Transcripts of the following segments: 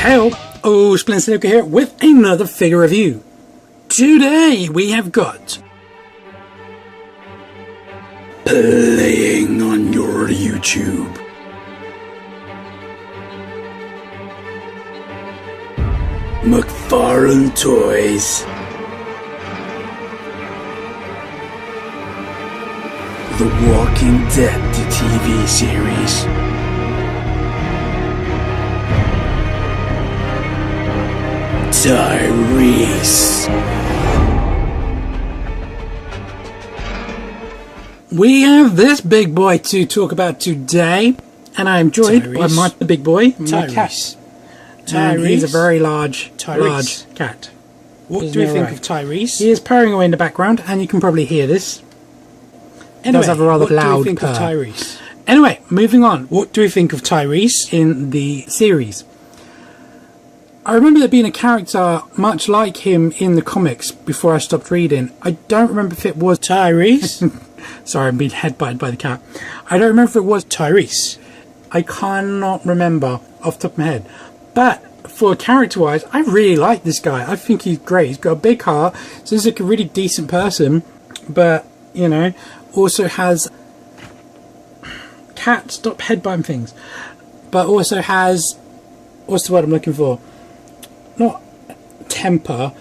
Hey, oh, Splendid here with another figure review. Today we have got playing on your YouTube. McFarlane Toys. The Walking Dead TV series. Tyreese. We have this big boy to talk about today, and I am joined by the big boy, my cat. Tyreese. He's a very large cat. What do we think of Tyreese? He is purring away in the background, and you can probably hear this. Anyway, does have a rather loud what do we think purr. of Tyreese? Anyway, moving on. What do we think of Tyreese in the series? I remember there being a character much like him in the comics before I stopped reading. I don't remember if it was Tyreese. Sorry, I'm being headbutted by the cat. I don't remember if it was Tyreese. I cannot remember off the top of my head. But for character-wise, I really like this guy. I think he's great. He's got a big heart. Seems like a really decent person. But, you know, also has... Cat, stop headbutting things. But also has... What's the word I'm looking for? Not temper,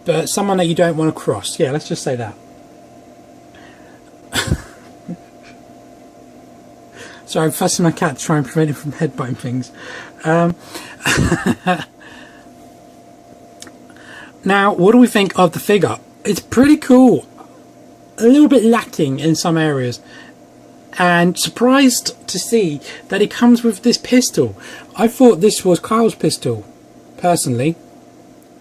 but someone that you don't want to cross. Yeah, let's just say that. Sorry, I'm fussing my cat to try and prevent him from headbutting things. Now, what do we think of the figure? It's pretty cool. A little bit lacking in some areas. And surprised to see that it comes with this pistol. I thought this was Kyle's pistol, personally.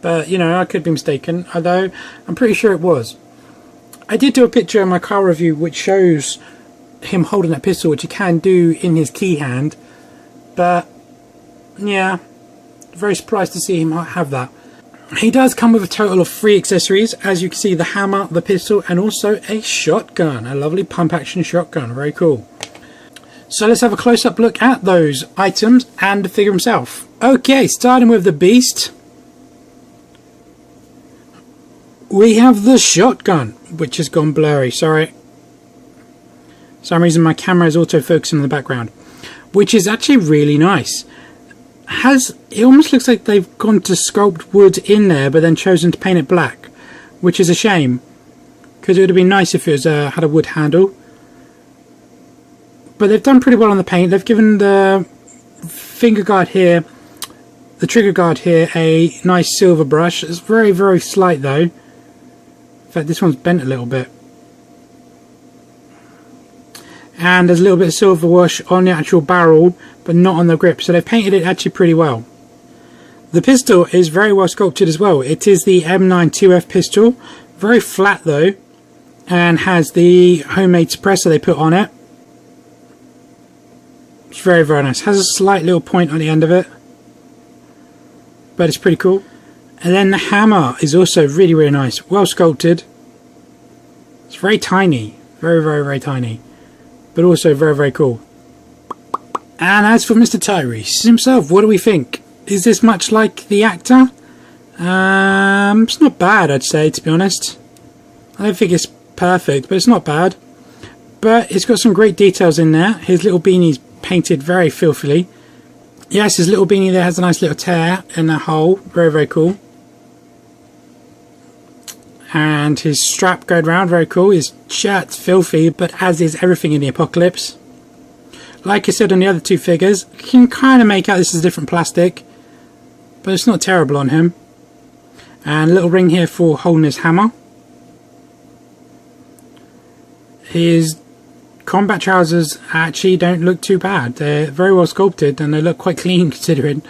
But, you know, I could be mistaken. Although, I'm pretty sure it was. I did do a picture in my car review which shows him holding that pistol, which he can do in his key hand. But, yeah, very surprised to see him have that. He does come with a total of 3 accessories. As you can see, the hammer, the pistol, and also a shotgun. A lovely pump-action shotgun. Very cool. So let's have a close-up look at those items and the figure himself. Okay, starting with the beast. We have the shotgun, which has gone blurry. Sorry. For some reason my camera is autofocusing in the background. Which is actually really nice. It almost looks like they've gone to sculpt wood in there, but then chosen to paint it black, which is a shame, because it would have been nice if it was had a wood handle. But they've done pretty well on the paint. They've given the finger guard here, the trigger guard here, a nice silver brush. It's very, very slight though. In fact, this one's bent a little bit. And there's a little bit of silver wash on the actual barrel, but not on the grip, so they've painted it actually pretty well. The pistol is very well sculpted as well. It is the M92F pistol, very flat though, and has the homemade suppressor they put on it. It's very, very nice. Has a slight little point on the end of it, but it's pretty cool. And then the hammer is also really, really nice, well sculpted. It's very tiny, very, very, very tiny, but also very, very cool. And as for Mr. Tyreese himself, what do we think? Is this much like the actor? It's not bad, I'd say, to be honest. I don't think it's perfect, but it's not bad. But it's got some great details in there. His little beanie's painted very filthily. Yes, his little beanie there has a nice little tear in the hole. Very, very cool. And his strap going round, very cool. His shirt's filthy, but as is everything in the Apocalypse. Like I said on the other 2 figures, you can kind of make out this is different plastic, but it's not terrible on him. And a little ring here for holding his hammer. His combat trousers actually don't look too bad. They're very well sculpted and they look quite clean considering.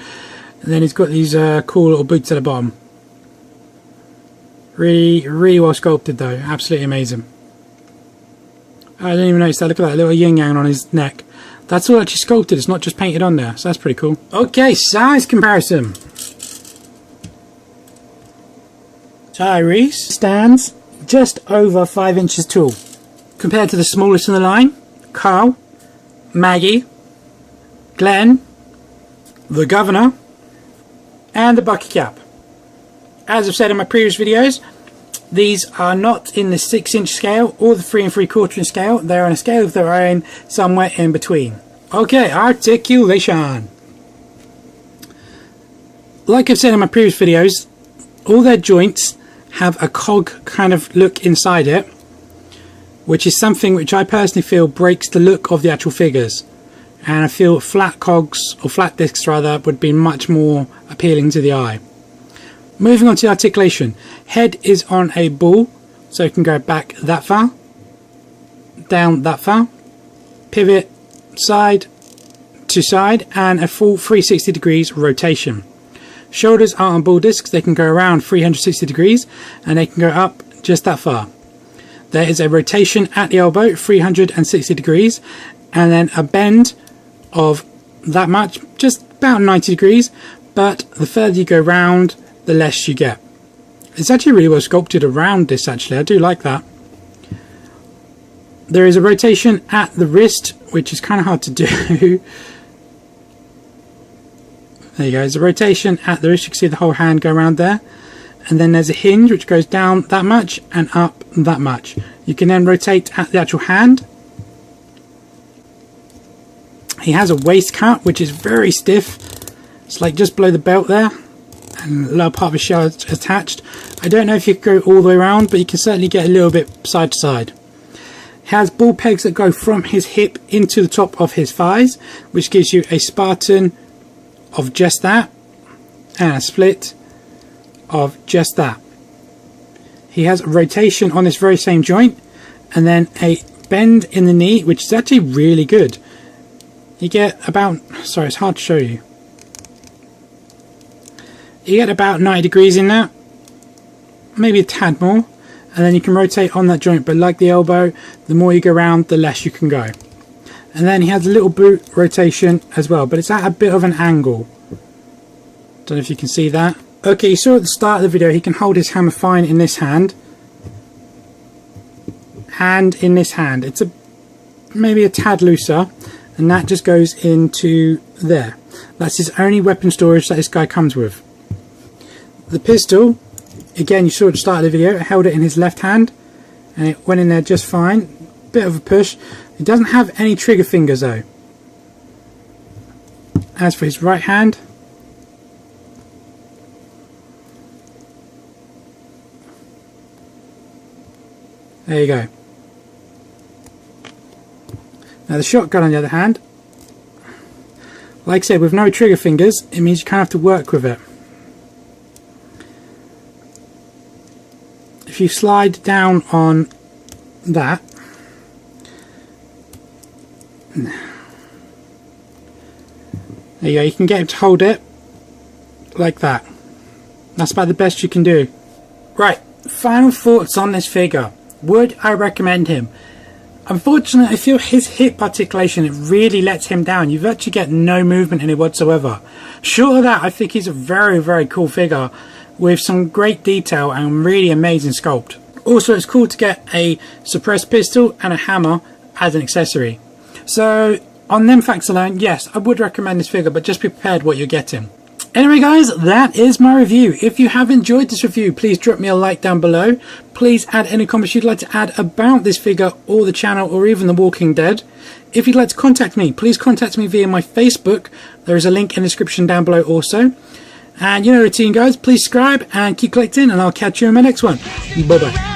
And then he's got these cool little boots at the bottom. Really, really well sculpted though. Absolutely amazing. I didn't even notice that. Look at that little yin-yang on his neck. That's all actually sculpted. It's not just painted on there. So that's pretty cool. Okay, size comparison. Tyreese stands just over 5 inches tall. Compared to the smallest in the line, Carl, Maggie, Glenn, the Governor, and the bucket cap. As I've said in my previous videos, these are not in the 6-inch scale or the 3 3/4 inch scale. They're on a scale of their own, somewhere in between. Okay, articulation. Like I've said in my previous videos, all their joints have a cog kind of look inside it, which is something which I personally feel breaks the look of the actual figures. And I feel flat cogs, or flat discs rather, would be much more appealing to the eye. Moving on to the articulation. Head is on a ball, so it can go back that far, down that far, pivot side to side, and a full 360 degrees rotation. Shoulders are on ball discs. They can go around 360 degrees, and they can go up just that far. There is a rotation at the elbow, 360 degrees, and then a bend of that much, just about 90 degrees, but the further you go round, the less you get. It's actually really well sculpted around this, actually. I do like that. There is a rotation at the wrist, which is kind of hard to do. There you go. There's a rotation at the wrist. You can see the whole hand go around there. And then there's a hinge which goes down that much and up that much. You can then rotate at the actual hand. He has a waist cut which is very stiff. It's like just below the belt there, and the lower part of his shell is attached. I don't know if you can go all the way around, but you can certainly get a little bit side to side. He has ball pegs that go from his hip into the top of his thighs, which gives you a Spartan of just that, and a split of just that. He has a rotation on this very same joint, and then a bend in the knee, which is actually really good. You get about, sorry, it's hard to show you. You get about 90 degrees in that, maybe a tad more, and then you can rotate on that joint. But like the elbow, the more you go around, the less you can go. And then he has a little boot rotation as well, but it's at a bit of an angle. Don't know if you can see that. Okay, you saw at the start of the video he can hold his hammer fine in this hand and in this hand. It's maybe a tad looser, and that just goes into there. That's his only weapon storage that this guy comes with. The pistol, again, you saw at the start of the video, I held it in his left hand and it went in there just fine. Bit of a push. It doesn't have any trigger fingers though. As for his right hand, there you go. Now the shotgun on the other hand, like I said, with no trigger fingers, it means you kind of have to work with it. If you slide down on that, there you go, you can get him to hold it like that. That's about the best you can do. Right, final thoughts on this figure. Would I recommend him? Unfortunately, I feel his hip articulation, it really lets him down. You virtually get no movement in it whatsoever. Short of that, I think he's a very, very cool figure with some great detail and really amazing sculpt. Also, it's cool to get a suppressed pistol and a hammer as an accessory. So, on them facts alone, yes, I would recommend this figure, but just be prepared what you're getting. Anyway guys, that is my review. If you have enjoyed this review, please drop me a like down below. Please add any comments you'd like to add about this figure or the channel or even The Walking Dead. If you'd like to contact me, please contact me via my Facebook. There is a link in the description down below also. And you know the routine guys, please subscribe and keep collecting, and I'll catch you in my next one. Bye bye.